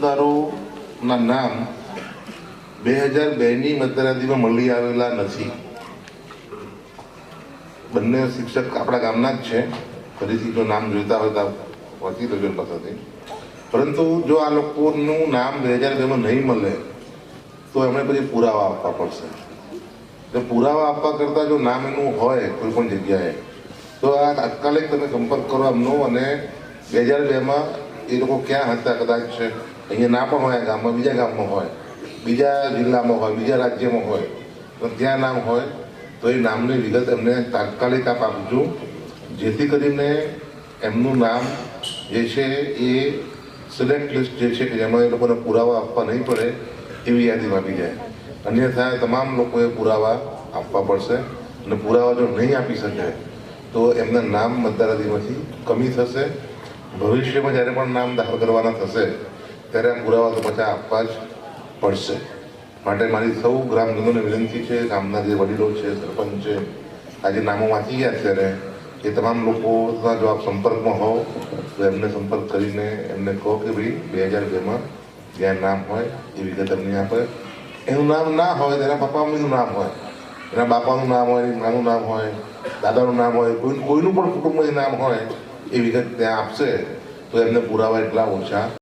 મતદારોના નામ 2002ની મતદાર યાદીમાં મળી આવેલા નથી. બંને શિક્ષક આપણા ગામના જ છે. ફરીથી જો નામ જોઈતા હોય તો વાંચી લેજો પાસેથી. પરંતુ જો આ લોકોનું નામ 2002માં નહીં મળે તો એમણે પછી પુરાવા આપવા પડશે. જો પુરાવા આપવા કરતાં જો નામ એનું હોય કોઈ પણ જગ્યાએ તો આ તાત્કાલિક તમે સંપર્ક કરો એમનો. અને 2002માં એ લોકો ક્યાં હતા, કદાચ અહીંયા ના પણ હોય, ગામમાં બીજા ગામમાં હોય, બીજા જિલ્લામાં હોય, બીજા રાજ્યમાં હોય, તો ત્યાં નામ હોય તો એ નામની વિગત એમને તાત્કાલિક આપ આપજો, જેથી કરીને એમનું નામ જે છે એ સિલેક્ટ લિસ્ટ જે છે કે જેમાં એ લોકોને પુરાવા આપવા નહીં પડે એવી યાદીમાં આપી જાય. અન્યથા તમામ લોકોએ પુરાવા આપવા પડશે. અને પુરાવા જો નહીં આપી શકે તો એમના નામ મતદાર યાદીમાંથી કમી થશે. ભવિષ્યમાં જ્યારે પણ નામ દાખલ કરવાના થશે ત્યારે આ પુરાવા તો પાછા આપવા જ પડશે. માટે મારી સૌ ગ્રામજનોને વિનંતી છે, ગામના જે વડીલો છે, સરપંચ છે, આજે નામો વાંચી ગયા ત્યારે એ તમામ લોકોના જો આપ સંપર્કમાં હો તો એમને સંપર્ક કરીને એમને કહો કે ભાઈ 2002માં જ્યાં નામ હોય એ વિગત એમને આપે. એનું નામ ના હોય તેના પપ્પા મમ્મીનું નામ હોય, એના બાપાનું નામ હોય, નાનું નામ હોય, દાદાનું નામ હોય, કોઈનું પણ કુટુંબનું નામ હોય એ વિગત ત્યાં આપશે તો એમને પુરાવા એટલા ઓછા